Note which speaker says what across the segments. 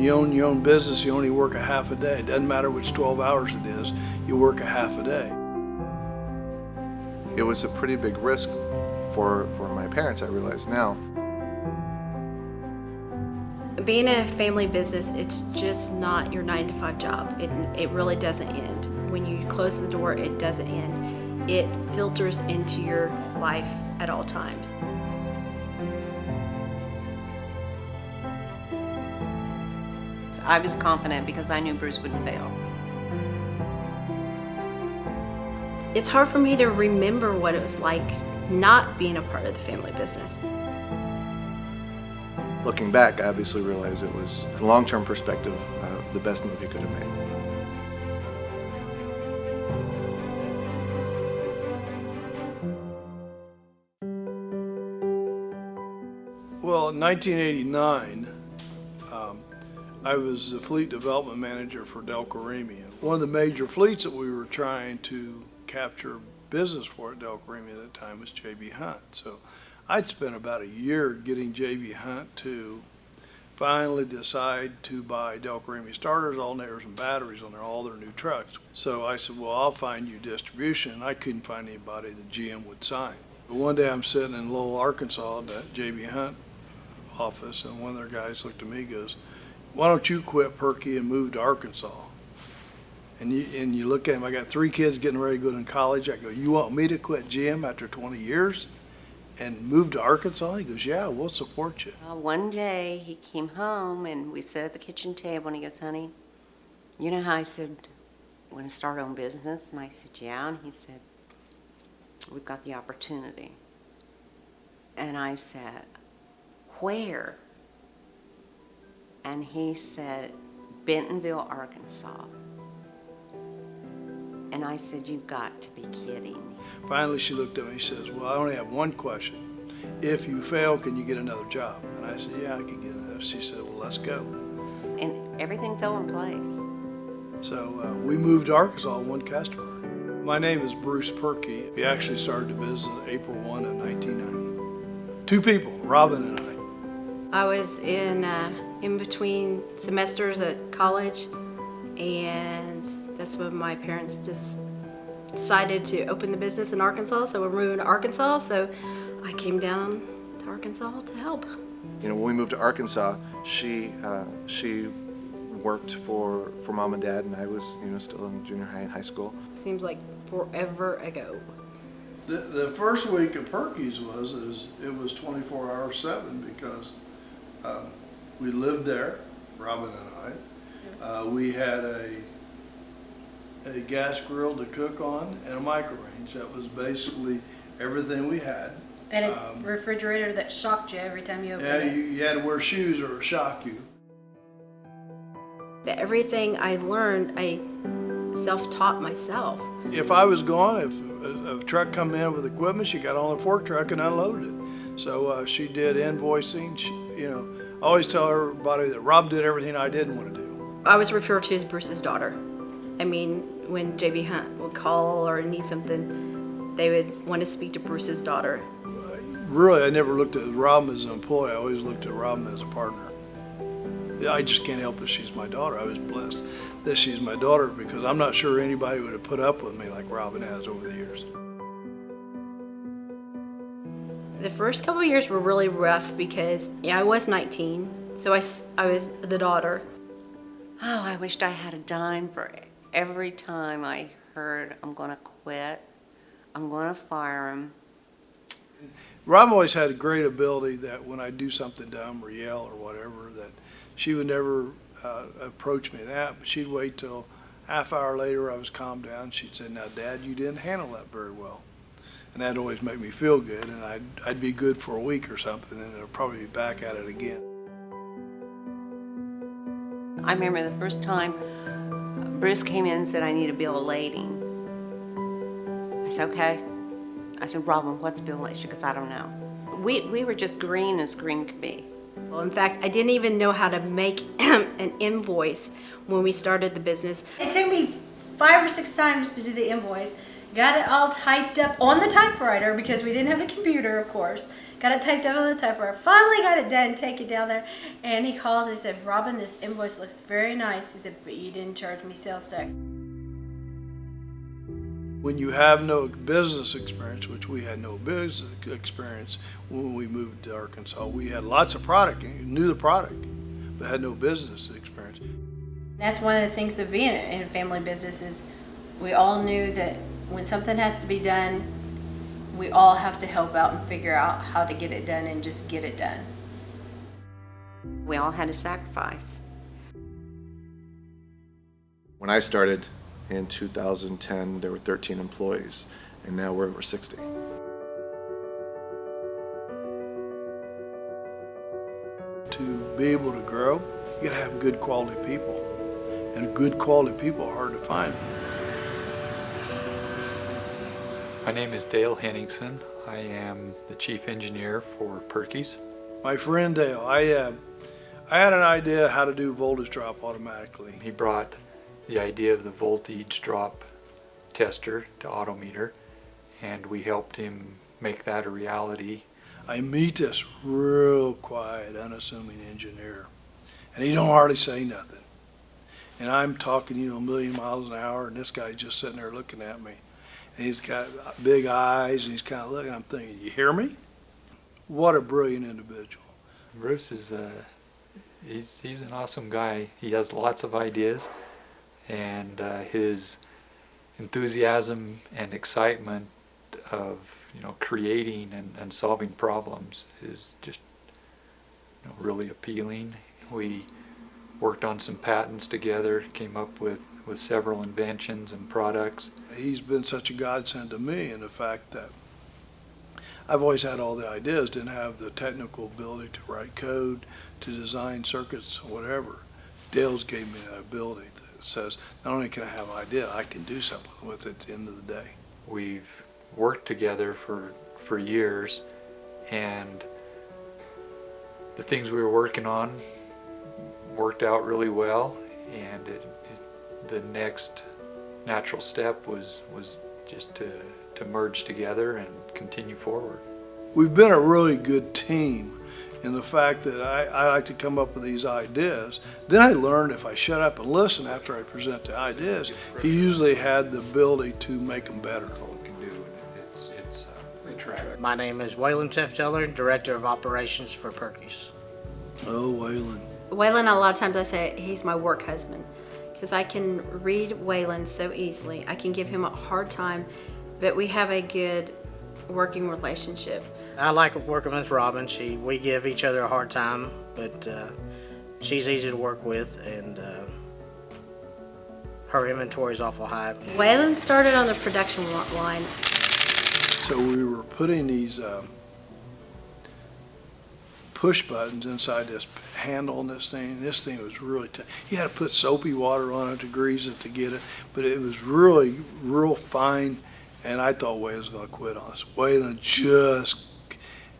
Speaker 1: you own your own business, you only work a half a day. It doesn't matter which 12 hours it is, you work a half a day.
Speaker 2: It was a pretty big risk for my parents, I realize now.
Speaker 3: Being a family business, it's just not your 9-to-5 job. It really doesn't end. When you close the door, it doesn't end. It filters into your life at all times.
Speaker 4: I was confident because I knew Bruce wouldn't fail.
Speaker 3: It's hard for me to remember what it was like not being a part of the family business.
Speaker 2: Looking back, I obviously realize it was, from a long-term perspective, the best move he could have made.
Speaker 1: Well, in 1989, I was the fleet development manager for Delco-Remy. One of the major fleets that we were trying to capture business for at Delco-Remy at that time was J.B. Hunt. So I'd spent about a year getting J.B. Hunt to finally decide to buy Delco-Remy starters, alternators, and batteries on all their new trucks. So I said, well, I'll find you distribution. And I couldn't find anybody that GM would sign. But one day I'm sitting in Lowell, Arkansas at that J.B. Hunt office, and one of their guys looked at me and goes, why don't you quit Purkey and move to Arkansas? And you look at him, I got 3 kids getting ready to go to college. I go, you want me to quit GM after 20 years and move to Arkansas? He goes, yeah, we'll support you.
Speaker 4: One day he came home and we sat at the kitchen table and he goes, honey, you know how I said, I want to start our own business? And I said, yeah. And he said, we've got the opportunity. And I said, where? And he said, Bentonville, Arkansas. And I said, you've got to be kidding.
Speaker 1: Finally, she looked at me and says, well, I only have one question. If you fail, can you get another job? And I said, yeah, I can get another. She said, well, let's go.
Speaker 4: And everything fell in place.
Speaker 1: So we moved to Arkansas with one customer. My name is Bruce Purkey. We actually started the business April 1 of 1990. 2 people, Robin and I.
Speaker 3: I was in between semesters at college, and that's when my parents just decided to open the business in Arkansas, so we're moving to Arkansas, so I came down to Arkansas to help.
Speaker 2: You know, when we moved to Arkansas, she worked for Mom and Dad, and I was, still in junior high and high school.
Speaker 3: Seems like forever ago.
Speaker 1: The first week of Purkeys it was 24/7 because we lived there, Robin and I. We had a gas grill to cook on and a microrange. That was basically everything we had.
Speaker 3: And a refrigerator that shocked you every time you opened it.
Speaker 1: Yeah, you had to wear shoes or it'll shock you.
Speaker 3: Everything I learned, I self-taught myself.
Speaker 1: If I was gone, if a truck come in with equipment, she got on a fork truck and unloaded it. So she did invoicing. I always tell everybody that Rob did everything I didn't want to do.
Speaker 3: I was referred to as Bruce's daughter. I mean, when J.B. Hunt would call or need something, they would want to speak to Bruce's daughter.
Speaker 1: Really, I never looked at Robin as an employee. I always looked at Robin as a partner. I just can't help it. She's my daughter. I was blessed that she's my daughter because I'm not sure anybody would have put up with me like Robin has over the years.
Speaker 3: The first couple of years were really rough because I was 19, so I was the daughter.
Speaker 4: Oh, I wished I had a dime for every time I heard, I'm going to quit, I'm going to fire him.
Speaker 1: Robin always had a great ability that when I do something dumb or yell or whatever, that she would never approach me that, but she'd wait till half hour later I was calmed down. She'd say, now, Dad, you didn't handle that very well. And that'd always make me feel good, and I'd be good for a week or something, and I'd probably be back at it again.
Speaker 4: I remember the first time Bruce came in and said, I need a bill of lading. I said, okay. I said, Robin, what's bill of lading? She goes, I don't know. We were just green as green could be.
Speaker 3: Well, in fact, I didn't even know how to make an invoice when we started the business. It took me 5 or 6 times to do the invoice, got it all typed up on the typewriter because we didn't have a computer, of course. Got it typed up on the typewriter. Finally got it done, take it down there. And he calls, he said, Robin, this invoice looks very nice. He said, but you didn't charge me sales tax.
Speaker 1: When you have no business experience, which we had no business experience when we moved to Arkansas, we had lots of product, knew the product, but had no business experience.
Speaker 3: That's one of the things of being in a family business is we all knew that when something has to be done, we all have to help out and figure out how to get it done and just get it done.
Speaker 4: We all had to sacrifice.
Speaker 2: When I started in 2010, there were 13 employees, and now we're over 60.
Speaker 1: To be able to grow, you gotta have good quality people. And good quality people are hard to find.
Speaker 5: My name is Dale Henningsen. I am the chief engineer for Purkeys.
Speaker 1: My friend Dale, I had an idea how to do voltage drop automatically.
Speaker 5: He brought the idea of the voltage drop tester to Autometer, and we helped him make that a reality.
Speaker 1: I meet this real quiet, unassuming engineer, and he don't hardly say nothing. And I'm talking, a million miles an hour, and this guy's just sitting there looking at me. And he's got big eyes, and he's kind of looking. I'm thinking, you hear me? What a brilliant individual.
Speaker 5: Bruce is he's an awesome guy. He has lots of ideas, and his enthusiasm and excitement of creating and solving problems is just really appealing. We worked on some patents together, came up with several inventions and products.
Speaker 1: He's been such a godsend to me in the fact that I've always had all the ideas, didn't have the technical ability to write code, to design circuits, whatever. Dale's gave me that ability that says, not only can I have an idea, I can do something with it at the end of the day.
Speaker 5: We've worked together for years, and the things we were working on worked out really well, and the next natural step was just to merge together and continue forward.
Speaker 1: We've been a really good team in the fact that I like to come up with these ideas. Then I learned if I shut up and listen after I present the ideas, he usually had the ability to make them better.
Speaker 5: That's all it can do, and it's a track.
Speaker 6: My name is Waylon Tefteller, Director of Operations for Purkeys.
Speaker 1: Oh, Waylon.
Speaker 3: Waylon, a lot of times I say he's my work husband because I can read Waylon so easily. I can give him a hard time, but we have a good working relationship.
Speaker 6: I like working with Robin. We give each other a hard time, but she's easy to work with, and her inventory is awful high.
Speaker 3: Waylon started on the production line.
Speaker 1: So we were putting these push buttons inside this handle on this thing. This thing was really tough. You had to put soapy water on it to grease it to get it, but it was really real fine, and I thought Waylon was going to quit on us. Waylon just,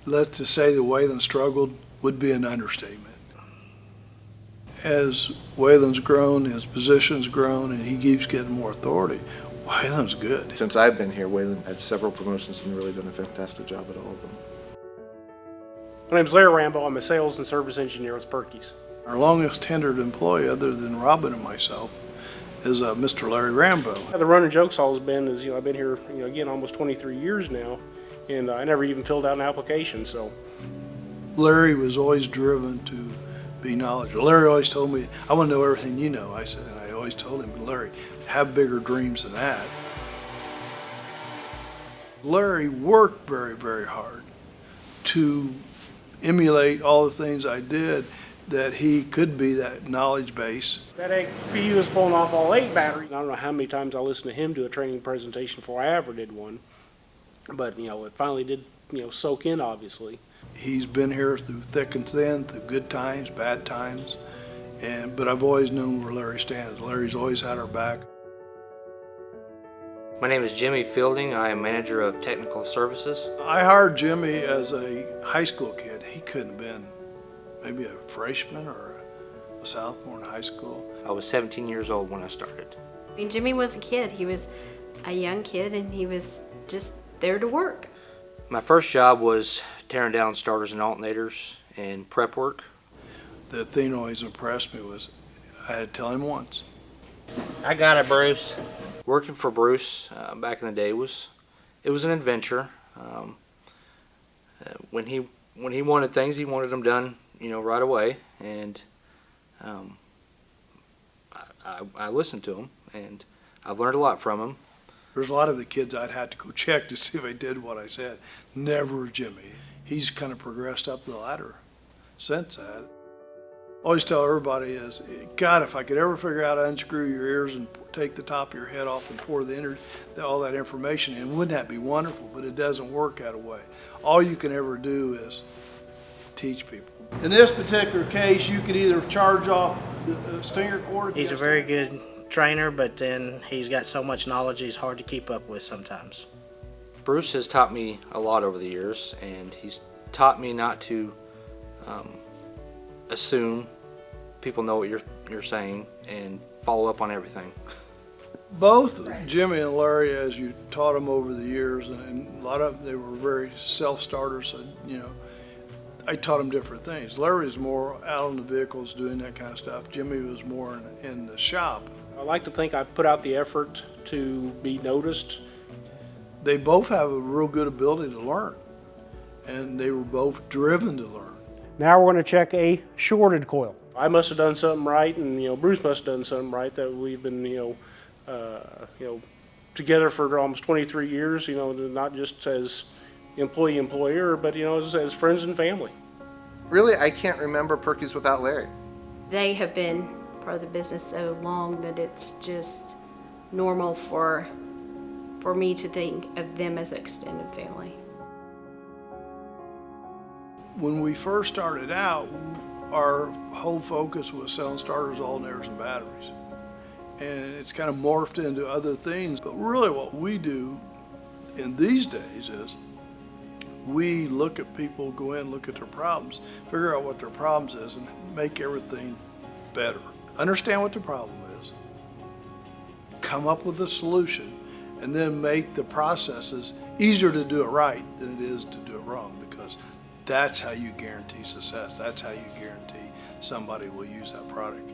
Speaker 1: to say that Waylon struggled would be an understatement. As Waylon's grown, his position's grown, and he keeps getting more authority, Waylon's good.
Speaker 2: Since I've been here, Waylon had several promotions and really done a fantastic job at all of them.
Speaker 7: My name's Larry Rambo. I'm a sales and service engineer with Purkeys.
Speaker 1: Our longest tenured employee, other than Robin and myself, is Mr. Larry Rambo.
Speaker 7: The running joke's always been is, I've been here, again, almost 23 years now, and I never even filled out an application, so.
Speaker 1: Larry was always driven to be knowledgeable. Larry always told me, I want to know everything you know. I said, and I always told him, Larry, have bigger dreams than that. Larry worked very, very hard to emulate all the things I did, that he could be that knowledge base.
Speaker 7: That APU is pulling off all 8 batteries. I don't know how many times I listened to him do a training presentation before I ever did one, but, it finally did, soak in, obviously.
Speaker 1: He's been here through thick and thin, through good times, bad times, but I've always known where Larry stands. Larry's always had our back.
Speaker 8: My name is Jimmy Fielding. I am manager of technical services.
Speaker 1: I hired Jimmy as a high school kid. He couldn't have been maybe a freshman or a sophomore in high school.
Speaker 8: I was 17 years old when I started.
Speaker 3: I mean, Jimmy was a kid. He was a young kid, and he was just there to work.
Speaker 8: My first job was tearing down starters and alternators and prep work.
Speaker 1: The thing that always impressed me was I had to tell him once.
Speaker 8: I got it, Bruce. Working for Bruce back in the day was an adventure. When he wanted things, he wanted them done, right away, and I listened to him, and I've learned a lot from him.
Speaker 1: There's a lot of the kids I'd had to go check to see if I did what I said. Never Jimmy. He's kind of progressed up the ladder since that. Always tell everybody is, God, if I could ever figure out how to unscrew your ears and take the top of your head off and pour all that information in, wouldn't that be wonderful? But it doesn't work that way. All you can ever do is teach people. In this particular case, you could either charge off the stinger cord.
Speaker 6: He's a very good trainer, but then he's got so much knowledge he's hard to keep up with sometimes.
Speaker 8: Bruce has taught me a lot over the years, and he's taught me not to assume people know what you're saying and follow up on everything.
Speaker 1: Both Jimmy and Larry, as you taught them over the years, and a lot of them, they were very self-starters, so, I taught them different things. Larry was more out on the vehicles doing that kind of stuff. Jimmy was more in the shop.
Speaker 7: I like to think I put out the effort to be noticed.
Speaker 1: They both have a real good ability to learn, and they were both driven to learn.
Speaker 7: Now we're going to check a shorted coil. I must have done something right, and Bruce must have done something right, that we've been together for almost 23 years. Not just as employee-employer, but as friends and family.
Speaker 2: Really, I can't remember Purkeys without Larry.
Speaker 3: They have been part of the business so long that it's just normal for me to think of them as an extended family.
Speaker 1: When we first started out, our whole focus was selling starters, alternators, and batteries. And it's kind of morphed into other things. But really what we do in these days is we look at people, go in, look at their problems, figure out what their problems is, and make everything better. Understand what the problem is, come up with a solution, and then make the processes easier to do it right than it is to do it wrong, because that's how you guarantee success. That's how you guarantee somebody will use that product.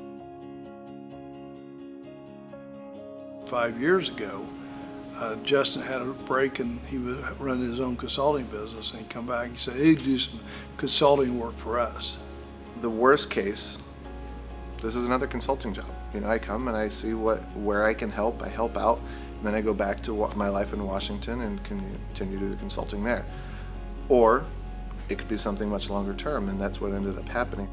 Speaker 1: 5 years ago, Justin had a break and he was running his own consulting business, and he'd come back and he said he'd do some consulting work for us.
Speaker 2: The worst case, this is another consulting job. I come and I see where I can help, I help out, and then I go back to my life in Washington and continue to do the consulting there. Or it could be something much longer term, and that's what ended up happening.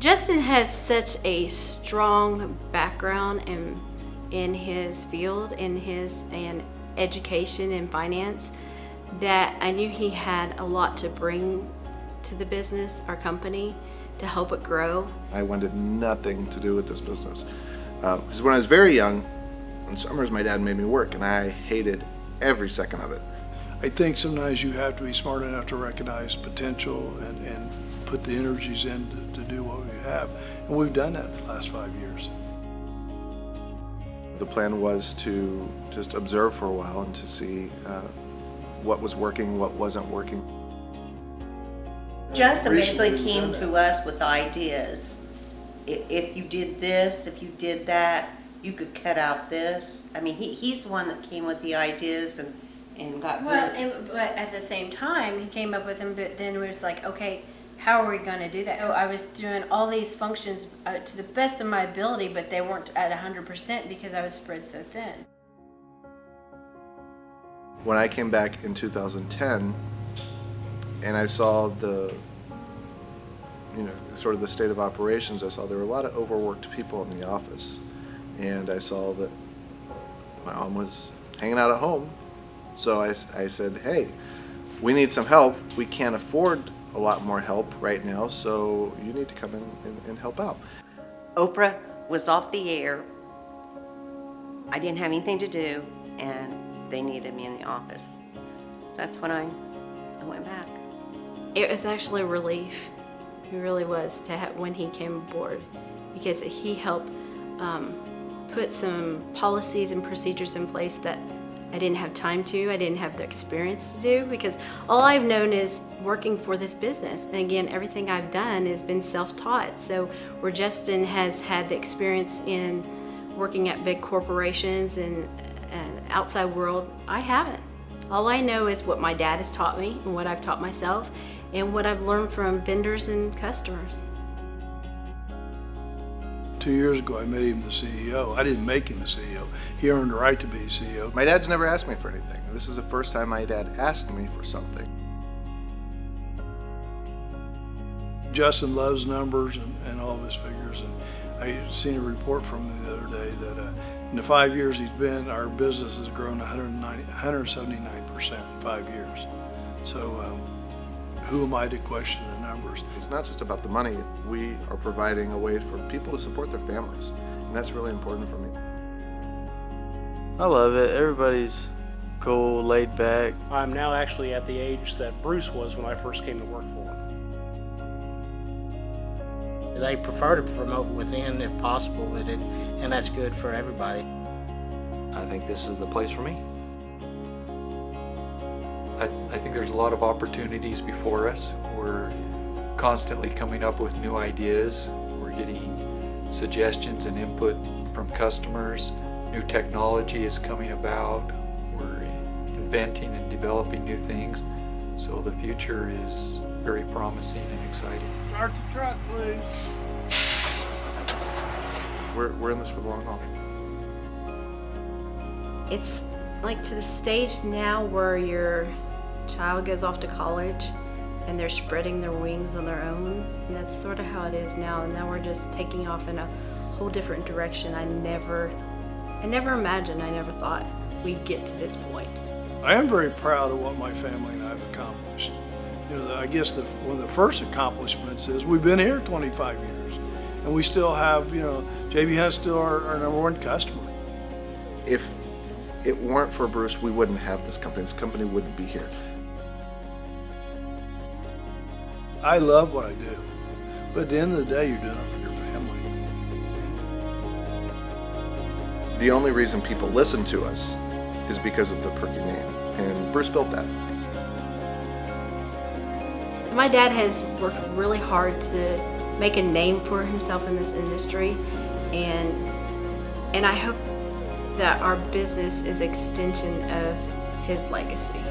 Speaker 3: Justin has such a strong background in his field, in education and finance, that I knew he had a lot to bring to the business, our company, to help it grow.
Speaker 2: I wanted nothing to do with this business. Because when I was very young, in summers my dad made me work, and I hated every second of it.
Speaker 1: I think sometimes you have to be smart enough to recognize potential and put the energies in to do what we have. And we've done that the last 5 years.
Speaker 2: The plan was to just observe for a while and to see what was working, what wasn't working.
Speaker 4: Justin basically came to us with ideas. If you did this, if you did that, you could cut out this. I mean, he's the one that came with the ideas and got
Speaker 3: But at the same time, he came up with them, but then we was like, okay, how are we going to do that? Oh, I was doing all these functions to the best of my ability, but they weren't at 100% because I was spread so thin.
Speaker 2: When I came back in 2010 and I saw sort of the state of operations, I saw there were a lot of overworked people in the office. And I saw that my mom was hanging out at home. So I said, hey, we need some help. We can't afford a lot more help right now, so you need to come in and help out.
Speaker 4: Oprah was off the air. I didn't have anything to do, and they needed me in the office. So that's when I went back.
Speaker 3: It was actually a relief. It really was to have when he came aboard, because he helped put some policies and procedures in place that I didn't have time to, I didn't have the experience to do, because all I've known is working for this business. And again, everything I've done has been self-taught. So where Justin has had the experience in working at big corporations and outside world, I haven't. All I know is what my dad has taught me and what I've taught myself and what I've learned from vendors and customers.
Speaker 1: 2 years ago, I made him the CEO. I didn't make him the CEO. He earned the right to be CEO.
Speaker 2: My dad's never asked me for anything. This is the first time my dad asked me for something.
Speaker 1: Justin loves numbers and all of his figures. And I seen a report from him the other day that in the 5 years he's been, our business has grown 179% in 5 years. So who am I to question the numbers?
Speaker 2: It's not just about the money. We are providing a way for people to support their families, and that's really important for me.
Speaker 9: I love it. Everybody's cool, laid back.
Speaker 7: I'm now actually at the age that Bruce was when I first came to work for him.
Speaker 6: They prefer to promote within if possible, and that's good for everybody.
Speaker 8: I think this is the place for me.
Speaker 5: I think there's a lot of opportunities before us. We're constantly coming up with new ideas. We're getting suggestions and input from customers. New technology is coming about. We're inventing and developing new things. So the future is very promising and exciting.
Speaker 1: Start the truck, please.
Speaker 2: We're in this for the long haul.
Speaker 3: It's like to the stage now where your child goes off to college and they're spreading their wings on their own. And that's sort of how it is now. And now we're just taking off in a whole different direction. I never imagined, I never thought we'd get to this point.
Speaker 1: I am very proud of what my family and I have accomplished. You know, I guess one of the first accomplishments is we've been here 25 years, and we still have, you know, JB Hunt's still our number one customer.
Speaker 2: If it weren't for Bruce, we wouldn't have this company. This company wouldn't be here.
Speaker 1: I love what I do, but at the end of the day, you're doing it for your family.
Speaker 2: The only reason people listen to us is because of the Purkey name, and Bruce built that.
Speaker 3: My dad has worked really hard to make a name for himself in this industry, and I hope that our business is an extension of his legacy.